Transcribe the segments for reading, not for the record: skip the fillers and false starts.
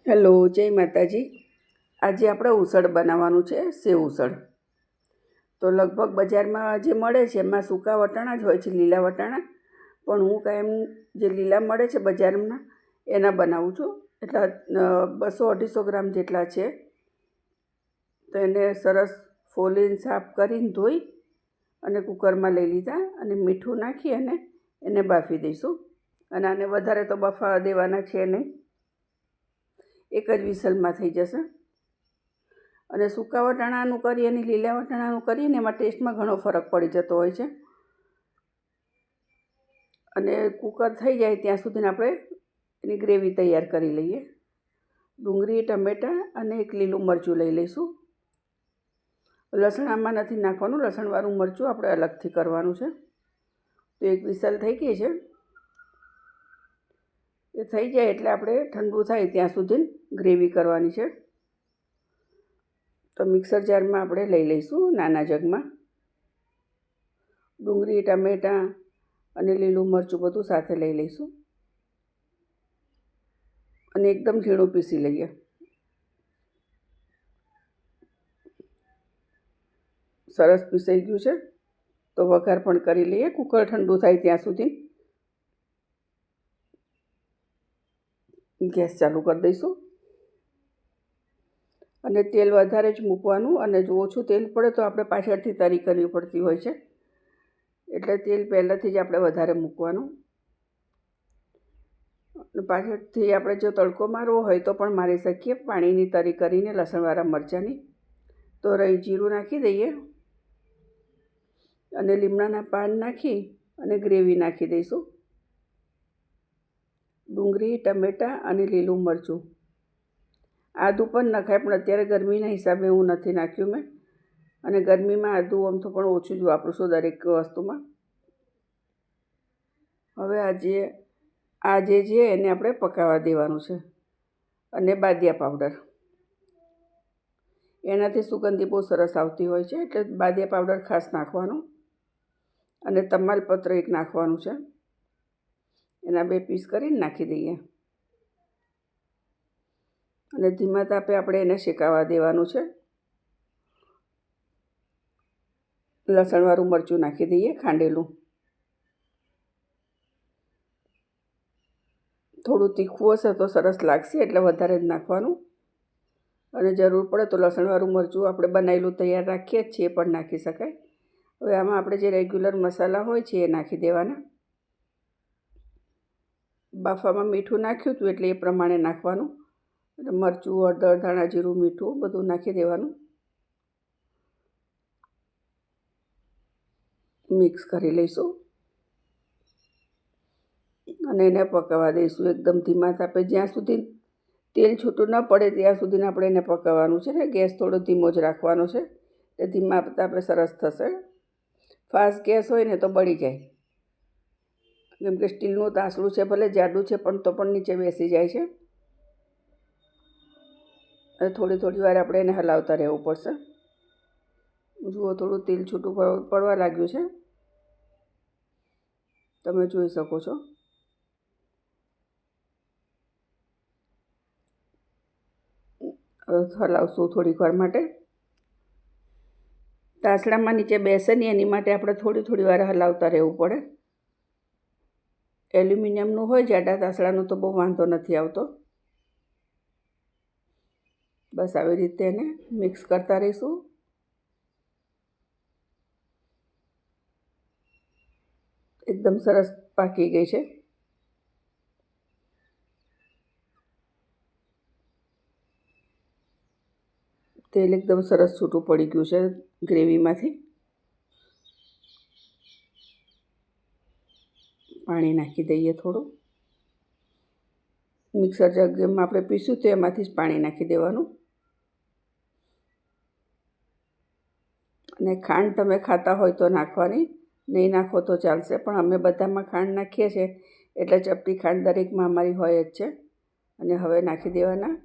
Hello, જય માતાજી. આજે આપણે ઉસળ બનાવવાનું છે, સેવ ઉસળ. તો લગભગ બજારમાં જે મળે છે એમાં સૂકા વટાણા જ હોય છે, લીલા વટાણા. પણ હું કાયમ જે લીલા મળે છે બજારમાં એના બનાવું છું. એટલે 200-250 ગ્રામ જેટલા છે. તો એને સરસ ફોલીને સાફ કરીને ધોઈ અને કુકરમાં લઈ લીધા અને મીઠું નાખી અને એને બાફી દઈશું. અને આને વધારે તો બફાવા દેવાના છે નહીં, એક જ વિસલમાં થઈ જશે. અને સૂકા વટાણાનું કરીએ અને લીલા વટાણાનું કરીએ ને એમાં ટેસ્ટમાં ઘણો ફરક પડી જતો હોય છે. અને કુકર થઈ જાય ત્યાં સુધીને આપણે એની ગ્રેવી તૈયાર કરી લઈએ. ડુંગળી, ટમેટાં અને એક લીલું મરચું લઈ લઈશું. લસણ આમાં નથી નાખવાનું, લસણવાળું મરચું આપણે અલગથી કરવાનું છે. તો એક વિસલ થઈ ગઈ છે. એ થઈ જાય એટલે આપણે ઠંડુ થાય ત્યાં સુધી ગ્રેવી કરવાની છે. તો મિક્સર જારમાં આપણે લઈ લઈશું, નાના જગમાં. ડુંગળી, ટમેટાં અને લીલું મરચું બધું સાથે લઈ લઈશું અને એકદમ ઝીણું પીસી લઈએ. સરસ પીસાઈ ગયું છે. તો વઘાર પણ કરી લઈએ. કુકર ઠંડુ થાય ત્યાં સુધી ગેસ ચાલુ કરી દઈશું. અને તેલ વધારે જ મૂકવાનું, અને જો ઓછું તેલ પડે તો આપણે પાછળથી તરી કરવી પડતી હોય છે. એટલે તેલ પહેલાંથી જ આપણે વધારે મૂકવાનું. પાછળથી આપણે જો તડકો મારવો હોય તો પણ મારી શકીએ, પાણીની તરી કરીને લસણવાળા મરચાંની. તો રહી જીરું નાખી દઈએ અને લીમડાના પાન નાખી અને ગ્રેવી નાખી દઈશું. ડુંગળી, ટમેટાં અને લીલું મરચું. આદું પણ નખાય, પણ અત્યારે ગરમીના હિસાબે હું નથી નાખ્યું મેં. અને ગરમીમાં આદું આમ તો પણ ઓછું જ વાપરું છું દરેક વસ્તુમાં. હવે આ જે છે એને આપણે પકાવવા દેવાનું છે. અને બાદિયા પાવડર, એનાથી સુગંધી બહુ સરસ આવતી હોય છે, એટલે બાદિયા પાવડર ખાસ નાખવાનું. અને તમાલપત્ર એક નાખવાનું છે, એના 2 પીસ કરીને નાખી દઈએ. અને ધીમા તાપે આપણે એને શેકાવા દેવાનું છે. લસણવાળું મરચું નાખી દઈએ, ખાંડેલું. થોડું તીખું હશે તો સરસ લાગશે, એટલે વધારે જ નાખવાનું. અને જરૂર પડે તો લસણવાળું મરચું આપણે બનાવેલું તૈયાર રાખીએ જ છીએ, એ પણ નાખી શકાય. હવે આમાં આપણે જે રેગ્યુલર મસાલા હોય છે એ નાખી દેવાના. બાફામાં મીઠું નાખ્યું હતું એટલે એ પ્રમાણે નાખવાનું. અને મરચું, હળદર, ધાણા જીરું, મીઠું બધું નાખી દેવાનું. મિક્સ કરી લઈશું અને એને પકાવવા દઈશું એકદમ ધીમા તાપે. જ્યાં સુધી તેલ છૂટું ન પડે ત્યાં સુધીને આપણે એને પકાવવાનું છે ને. ગેસ થોડો ધીમો જ રાખવાનો છે, એટલે ધીમા તાપે સરસ થશે. ફાસ્ટ ગેસ હોય ને તો બળી જાય, કેમ કે સ્ટીલનું તાસડું છે, ભલે જાડું છે પણ તો પણ નીચે બેસી જાય છે. અને થોડી વાર આપણે એને હલાવતા રહેવું પડશે. જુઓ, થોડું તેલ છૂટું પડવા લાગ્યું છે, તમે જોઈ શકો છો. હલાવશું થોડીક વાર માટે. તાસડામાં નીચે બેસે નહીં એની માટે આપણે થોડી વાર હલાવતા રહેવું પડે. એલ્યુમિનિયમનું હોય જાડા તાસડાનું તો બહુ વાંધો નથી આવતો. બસ આવી રીતે એને મિક્સ કરતા રહીશું. એકદમ સરસ પાકી ગઈ છે. તેલ એકદમ સરસ છૂટું પડી ગયું છે ગ્રેવીમાંથી. પાણી નાખી દઈએ થોડું. મિક્સર જગમાં આપણે પીસ્યું તો એમાંથી જ પાણી નાખી દેવાનું. અને ખાંડ તમે ખાતા હોય તો નાખવાની, નહીં નાખો તો ચાલશે, પણ અમે બધામાં ખાંડ નાખીએ છીએ એટલે ચપટી ખાંડ દરેકમાં અમારી હોય જ છે. અને હવે નાખી દેવાના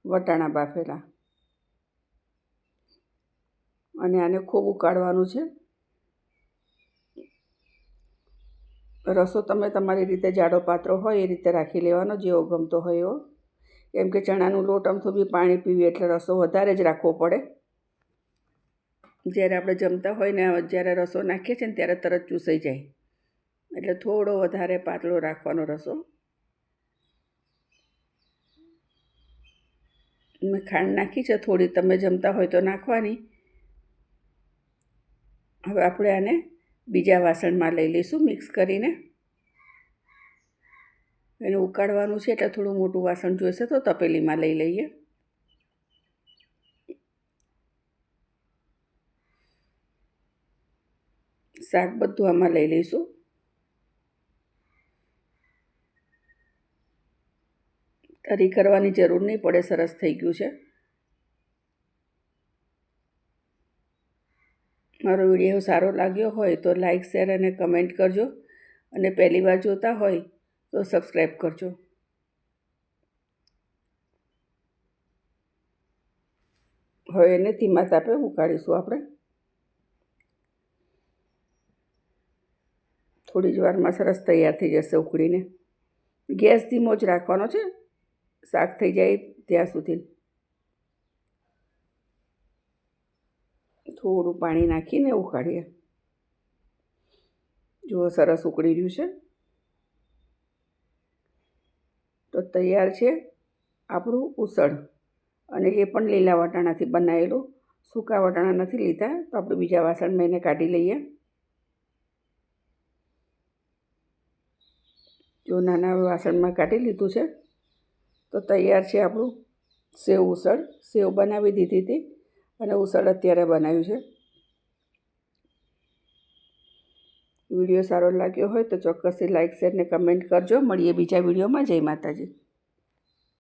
વટાણા બાફેલા. અને આને ખૂબ ઉકાળવાનું છે. રસો તમે તમારી રીતે જાડો પાતળો હોય એ રીતે રાખી લેવાનો, જેવો ગમતો હોય એવો. કેમ કે ચણાનું લોટ અમથું બી પાણી પીવી એટલે રસો વધારે જ રાખવો પડે. જ્યારે આપણે જમતા હોય ને જ્યારે રસો નાખીએ છીએ ને ત્યારે તરત ચૂસાઈ જાય, એટલે થોડો વધારે પાતળો રાખવાનો રસો. મેં ખાંડ નાખી છે થોડી, તમે જમતા હોય તો નાખવાની. હવે આપણે આને બીજા વાસણમાં લઈ લઈશું મિક્સ કરીને. એને ઉકાળવાનું છે એટલે થોડું મોટું વાસણ જોઈશે તો તપેલીમાં લઈ લઈએ. શાક બધું આમાં લઈ લઈશું. તરી કરવાની જરૂર નહીં પડે, સરસ થઈ ગયું છે. મારો વિડીયો સારો લાગ્યો હોય તો લાઈક, શેર અને કમેન્ટ કરજો, અને પહેલી વાર જોતા હોય તો સબસ્ક્રાઈબ કરજો. હવે એને ધીમા તાપે ઉકાળીશું આપણે. થોડી જ વારમાં સરસ તૈયાર થઈ જશે ઉકળીને. ગેસ ધીમો જ રાખવાનો છે શાક થઈ જાય ત્યાં સુધી. થોડું પાણી નાખીને ઉકાળીએ. જુઓ સરસ ઉકળી રહ્યું છે. તો તૈયાર છે આપણું ઉસળ, અને એ પણ લીલા વટાણાથી બનાવેલું. સૂકા વટાણા નથી લીધા, તો આપણે બીજા વાસણમાં એને કાઢી લઈએ. જો નાના વાસણમાં કાઢી લીધું છે. તો તૈયાર છે આપણું સેવ ઉસળ. સેવ બનાવી દીધી હતી અને ઉસળ અત્યારે બનાવ્યું છે. વિડીયો સારો લાગ્યો હોય તો ચોક્કસથી લાઈક, શેર ને કમેન્ટ કરજો. મળીએ બીજા વિડીયોમાં. જય માતાજી.